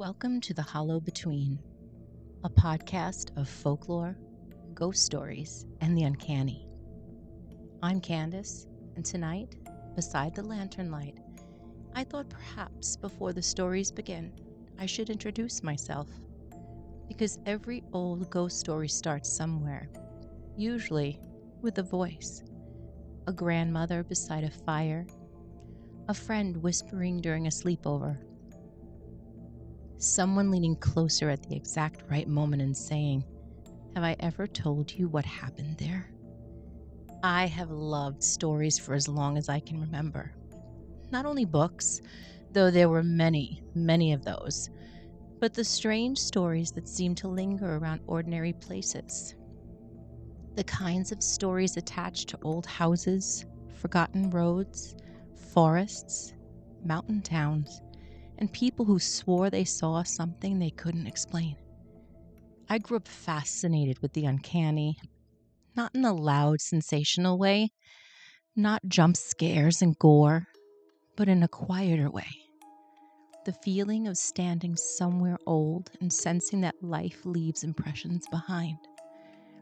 Welcome to The Hollow Between, a podcast of folklore, ghost stories, and the uncanny. I'm Candace, and tonight, beside the lantern light, I thought perhaps before the stories begin, I should introduce myself. Because every old ghost story starts somewhere, usually with a voice. A grandmother beside a fire, a friend whispering during a sleepover, someone leaning closer at the exact right moment and saying, "Have I ever told you what happened there?" I have loved stories for as long as I can remember. Not only books, though there were many, many of those, but the strange stories that seem to linger around ordinary places. The kinds of stories attached to old houses, forgotten roads, forests, mountain towns, and people who swore they saw something they couldn't explain. I grew up fascinated with the uncanny, not in a loud, sensational way, not jump scares and gore, but in a quieter way. The feeling of standing somewhere old and sensing that life leaves impressions behind.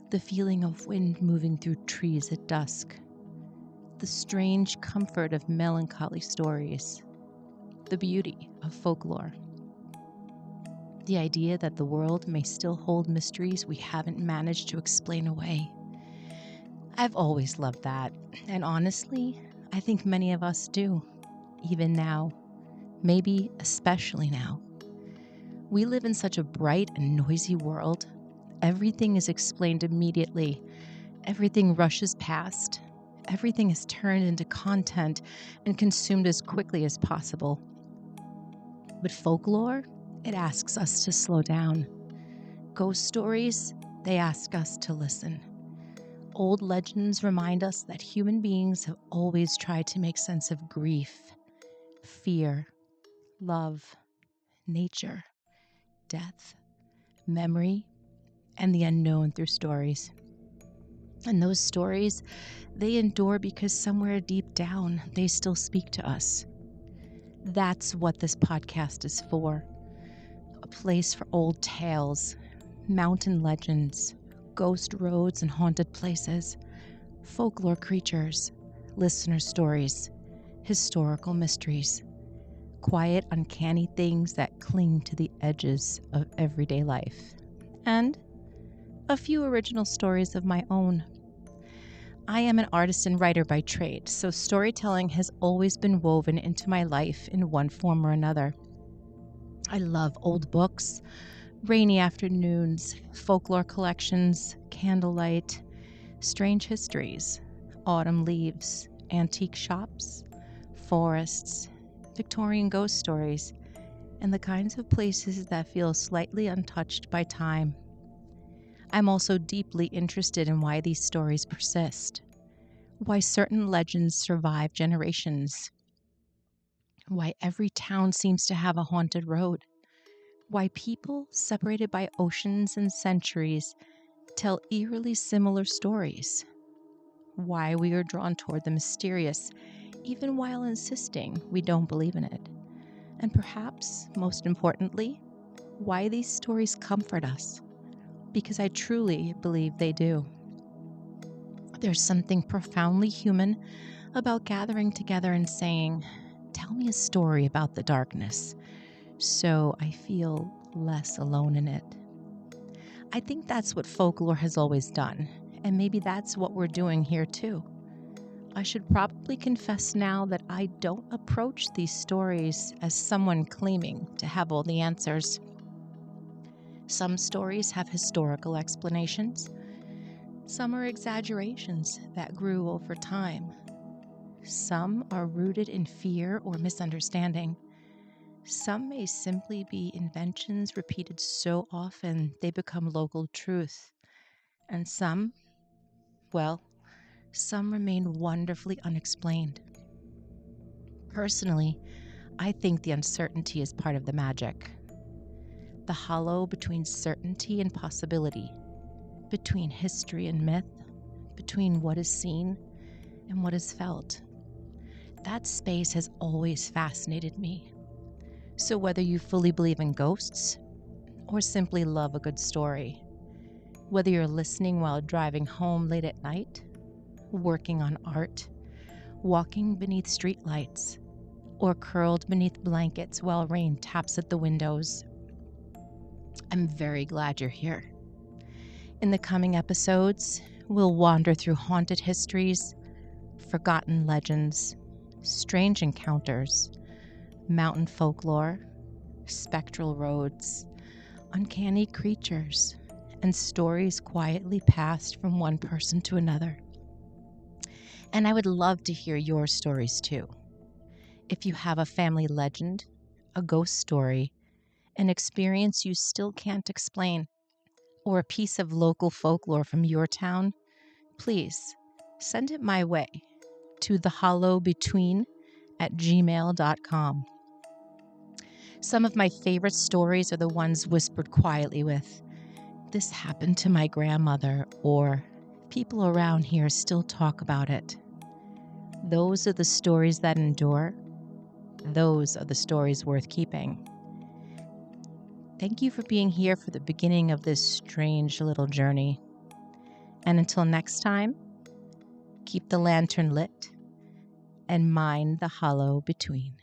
The feeling of wind moving through trees at dusk. The strange comfort of melancholy stories. The beauty of folklore. The idea that the world may still hold mysteries we haven't managed to explain away. I've always loved that, and honestly, I think many of us do, even now, maybe especially now. We live in such a bright and noisy world. Everything is explained immediately. Everything rushes past. Everything is turned into content and consumed as quickly as possible. But folklore, it asks us to slow down. Ghost stories, they ask us to listen. Old legends remind us that human beings have always tried to make sense of grief, fear, love, nature, death, memory, and the unknown through stories. And those stories, they endure because somewhere deep down, they still speak to us. That's what this podcast is for. A place for old tales, mountain legends, ghost roads and haunted places, folklore creatures, listener stories, historical mysteries, quiet, uncanny things that cling to the edges of everyday life, and a few original stories of my own. I am an artist and writer by trade, so storytelling has always been woven into my life in one form or another. I love old books, rainy afternoons, folklore collections, candlelight, strange histories, autumn leaves, antique shops, forests, Victorian ghost stories, and the kinds of places that feel slightly untouched by time. I'm also deeply interested in why these stories persist, why certain legends survive generations, why every town seems to have a haunted road, why people separated by oceans and centuries tell eerily similar stories, why we are drawn toward the mysterious even while insisting we don't believe in it, and perhaps most importantly, why these stories comfort us, because I truly believe they do. There's something profoundly human about gathering together and saying, "Tell me a story about the darkness," so I feel less alone in it. I think that's what folklore has always done, and maybe that's what we're doing here too. I should probably confess now that I don't approach these stories as someone claiming to have all the answers. Some stories have historical explanations. Some are exaggerations that grew over time. Some are rooted in fear or misunderstanding. Some may simply be inventions repeated so often they become local truth. And some, well, some remain wonderfully unexplained. Personally, I think the uncertainty is part of the magic. The hollow between certainty and possibility, between history and myth, between what is seen and what is felt. That space has always fascinated me. So whether you fully believe in ghosts or simply love a good story, whether you're listening while driving home late at night, working on art, walking beneath streetlights, or curled beneath blankets while rain taps at the windows, I'm very glad you're here. In the coming episodes, we'll wander through haunted histories, forgotten legends, strange encounters, mountain folklore, spectral roads, uncanny creatures, and stories quietly passed from one person to another. And I would love to hear your stories too. If you have a family legend, a ghost story, an experience you still can't explain, or a piece of local folklore from your town, please send it my way to thehollowbetween@gmail.com. Some of my favorite stories are the ones whispered quietly with, "This happened to my grandmother," or "People around here still talk about it." Those are the stories that endure. Those are the stories worth keeping. Thank you for being here for the beginning of this strange little journey. And until next time, keep the lantern lit and mind the hollow between.